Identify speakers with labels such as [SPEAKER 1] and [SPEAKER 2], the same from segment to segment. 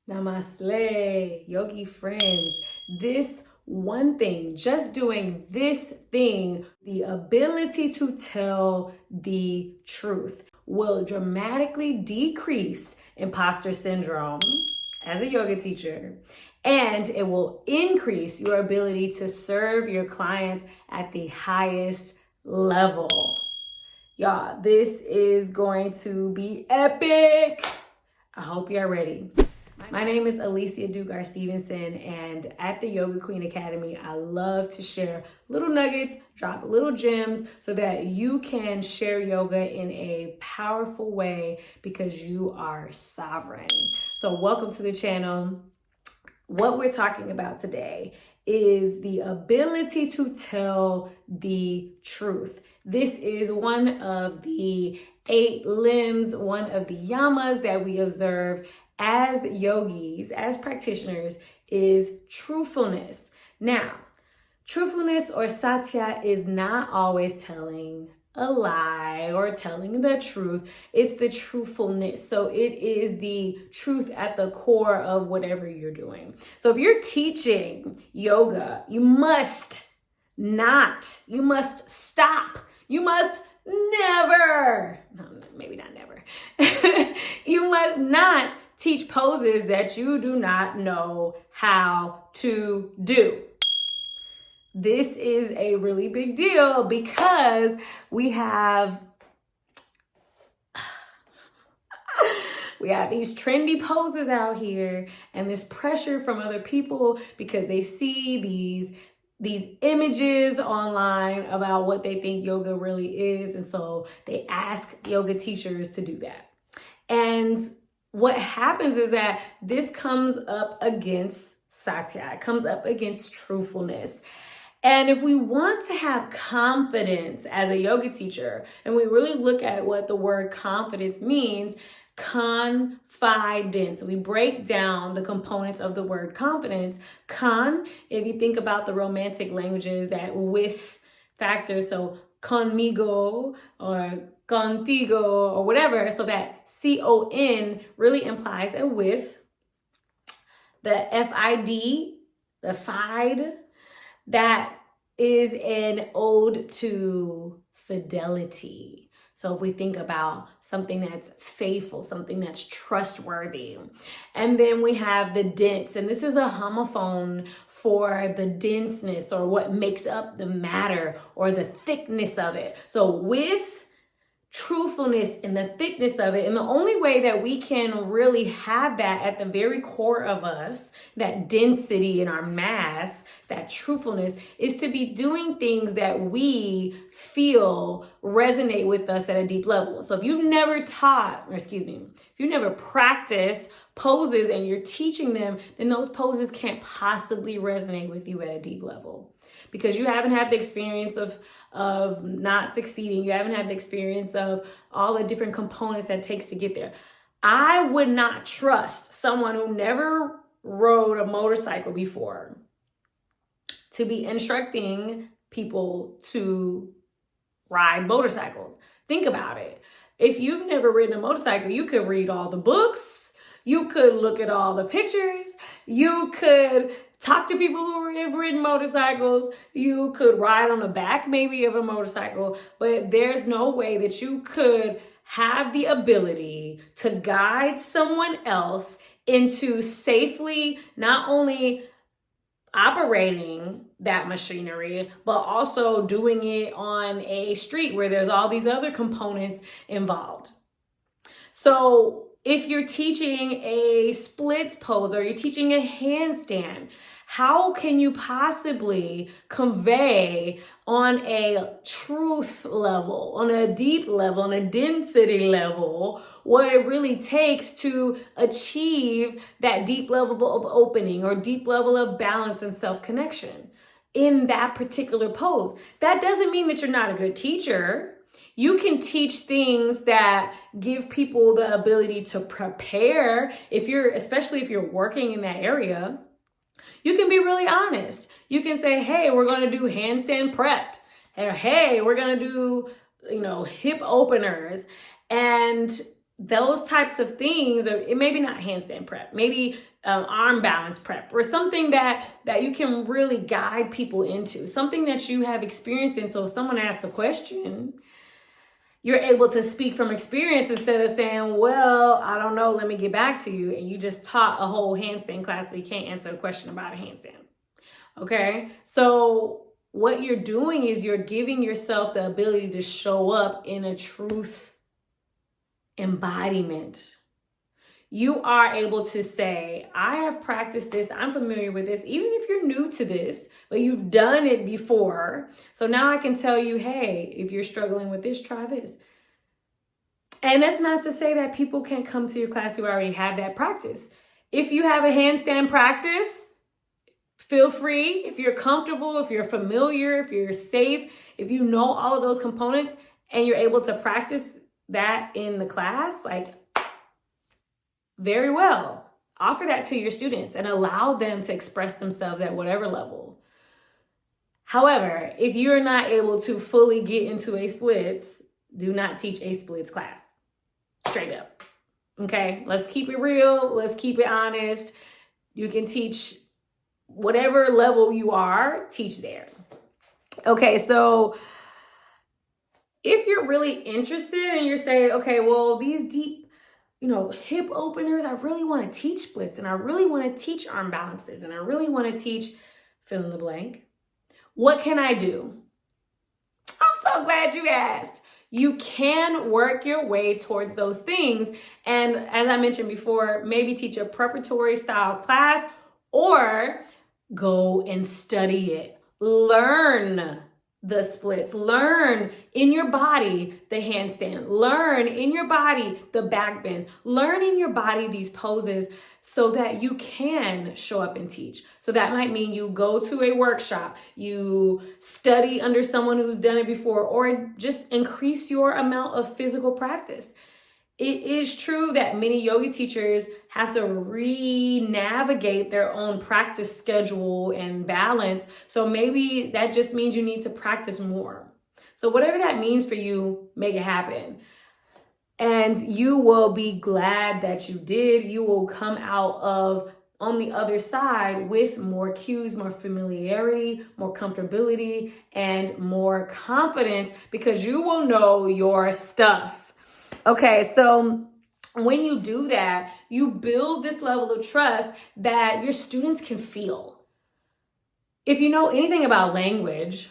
[SPEAKER 1] Namaste, yogi friends. This one thing, just doing this thing, the ability to tell the truth will dramatically decrease imposter syndrome as a yoga teacher, and it will increase your ability to serve your clients at the highest level. Y'all, this is going to be epic. I hope you're ready. My name is Alicia Dugar Stephenson, and at the Yoga Queen Academy, I love to share little nuggets, drop little gems so that you can share yoga in a powerful way because you are sovereign. So welcome to the channel. What we're talking about today is the ability to tell the truth. This is one of the 8 limbs, one of the yamas that we observe as yogis, as practitioners, is truthfulness. Now, truthfulness or Satya is not always telling a lie or telling the truth. It's the truthfulness. So it is the truth at the core of whatever you're doing. So if you're teaching yoga, you must stop. You must never, no, maybe not never. You must not teach poses that you do not know how to do. This is a really big deal because we have these trendy poses out here and this pressure from other people because they see these images online about what they think yoga really is. And so they ask yoga teachers to do that. And what happens is that this comes up against Satya. It comes up against truthfulness. And if we want to have confidence as a yoga teacher, and we really look at what the word confidence means, confidence. We break down the components of the word confidence. If you think about the romantic languages, that with factor, so conmigo or contigo or whatever, so that con really implies a with. The fid, the fide, that is an ode to fidelity. So if we think about something that's faithful, something that's trustworthy. And then we have the Dence, and this is a homophone for the denseness or what makes up the matter or the thickness of it. So with truthfulness and the thickness of it, and the only way that we can really have that at the very core of us, that density in our mass, that truthfulness, is to be doing things that we feel resonate with us at a deep level. So if you've never practiced poses and you're teaching them, then those poses can't possibly resonate with you at a deep level because you haven't had the experience of not succeeding. You haven't had the experience of all the different components that it takes to get there. I would not trust someone who never rode a motorcycle before to be instructing people to ride motorcycles. Think about it. If you've never ridden a motorcycle, you could read all the books. You could look at all the pictures. You could talk to people who have ridden motorcycles. You could ride on the back maybe of a motorcycle, but there's no way that you could have the ability to guide someone else into safely not only operating that machinery, but also doing it on a street where there's all these other components involved. So if you're teaching a splits pose or you're teaching a handstand, how can you possibly convey on a truth level, on a deep level, on a density level, what it really takes to achieve that deep level of opening or deep level of balance and self-connection in that particular pose? That doesn't mean that you're not a good teacher. You can teach things that give people the ability to prepare. Especially if you're working in that area, you can be really honest. You can say, hey, we're going to do handstand prep. Or, hey, we're going to do, hip openers. And those types of things, or it maybe not handstand prep, maybe arm balance prep, or something that you can really guide people into, something that you have experience in. So if someone asks a question, you're able to speak from experience instead of saying, well, I don't know, let me get back to you. And you just taught a whole handstand class so you can't answer a question about a handstand. Okay, so what you're doing is you're giving yourself the ability to show up in a truth embodiment. You are able to say, I have practiced this, I'm familiar with this, even if you're new to this, but you've done it before. So now I can tell you, hey, if you're struggling with this, try this. And that's not to say that people can't come to your class who already have that practice. If you have a handstand practice, feel free. If you're comfortable, if you're familiar, if you're safe, if you know all of those components and you're able to practice that in the class, like, very well. Offer that to your students and allow them to express themselves at whatever level. However, if you're not able to fully get into a splits, do not teach a splits class. Straight up. Okay, let's keep it real. Let's keep it honest. You can teach whatever level you are, teach there. Okay, so if you're really interested and you're saying, okay, well, these deep, hip openers, I really want to teach splits, and I really want to teach arm balances, and I really want to teach fill in the blank. What can I do? I'm so glad you asked. You can work your way towards those things. And as I mentioned before, maybe teach a preparatory style class or go and study it. Learn the splits, learn in your body the handstand, learn in your body the back bends, learn in your body these poses so that you can show up and teach. So that might mean you go to a workshop, you study under someone who's done it before, or just increase your amount of physical practice. It is true that many yoga teachers have to re-navigate their own practice schedule and balance. So maybe that just means you need to practice more. So whatever that means for you, make it happen. And you will be glad that you did. You will come out on the other side with more cues, more familiarity, more comfortability, and more confidence because you will know your stuff. Okay, so when you do that, you build this level of trust that your students can feel. If you know anything about language,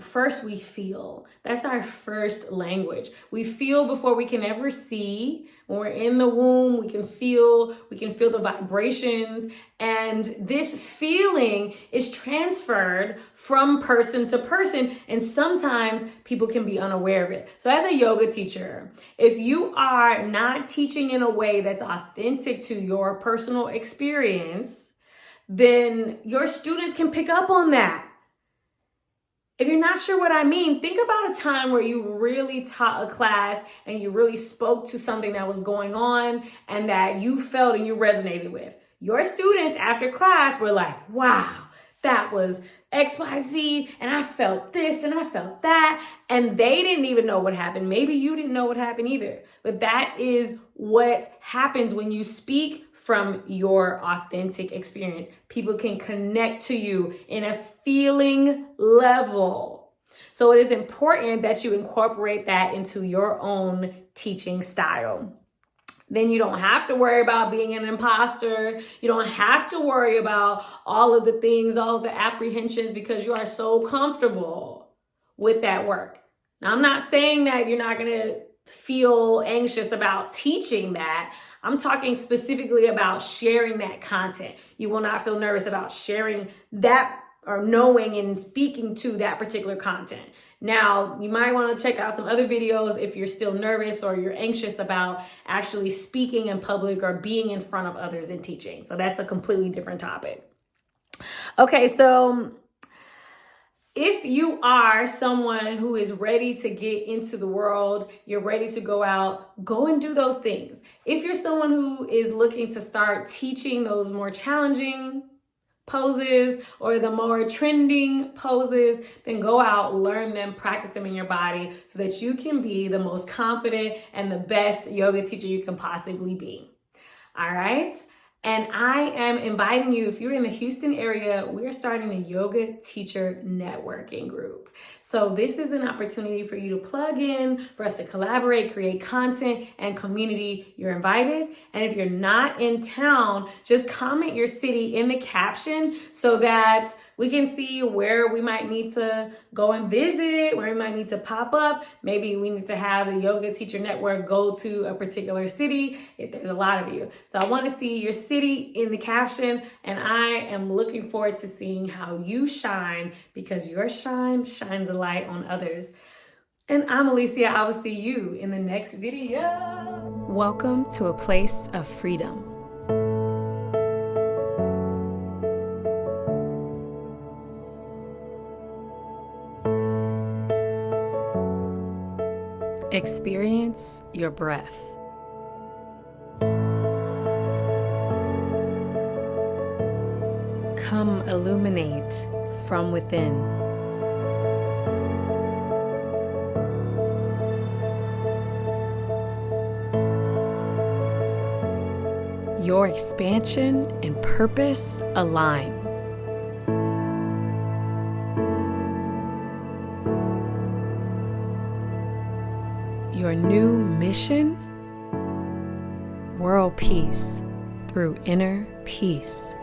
[SPEAKER 1] first we feel. That's our first language. We feel before we can ever see. When we're in the womb, we can feel the vibrations. And this feeling is transferred from person to person. And sometimes people can be unaware of it. So as a yoga teacher, if you are not teaching in a way that's authentic to your personal experience, then your students can pick up on that. If you're not sure what I mean, think about a time where you really taught a class and you really spoke to something that was going on and that you felt and you resonated with. Your students after class were like, wow, that was XYZ, and I felt this and I felt that, and they didn't even know what happened. Maybe you didn't know what happened either. But that is what happens when you speak from your authentic experience. People can connect to you in a feeling level. So it is important that you incorporate that into your own teaching style. Then you don't have to worry about being an imposter. You don't have to worry about all of the things, all of the apprehensions, because you are so comfortable with that work. Now, I'm not saying that you're not going to feel anxious about teaching that. I'm talking specifically about sharing that content. You will not feel nervous about sharing that or knowing and speaking to that particular content. Now, you might want to check out some other videos if you're still nervous or you're anxious about actually speaking in public or being in front of others and teaching. So that's a completely different topic. Okay, so if you are someone who is ready to get into the world, you're ready to go out, go and do those things. If you're someone who is looking to start teaching those more challenging poses or the more trending poses, then go out, learn them, practice them in your body so that you can be the most confident and the best yoga teacher you can possibly be. All right? And I am inviting you, if you're in the Houston area, we're starting a yoga teacher networking group. So this is an opportunity for you to plug in, for us to collaborate, create content and community. You're invited. And if you're not in town, just comment your city in the caption so that we can see where we might need to go and visit, where we might need to pop up. Maybe we need to have the Yoga Teacher Network go to a particular city if there's a lot of you. So I want to see your city in the caption, and I am looking forward to seeing how you shine, because your shine shines a light on others. And I'm Alicia. I will see you in the next video. Welcome to a place of freedom. Experience your breath. Come illuminate from within. Your expansion and purpose align. Your new mission? World peace through inner peace.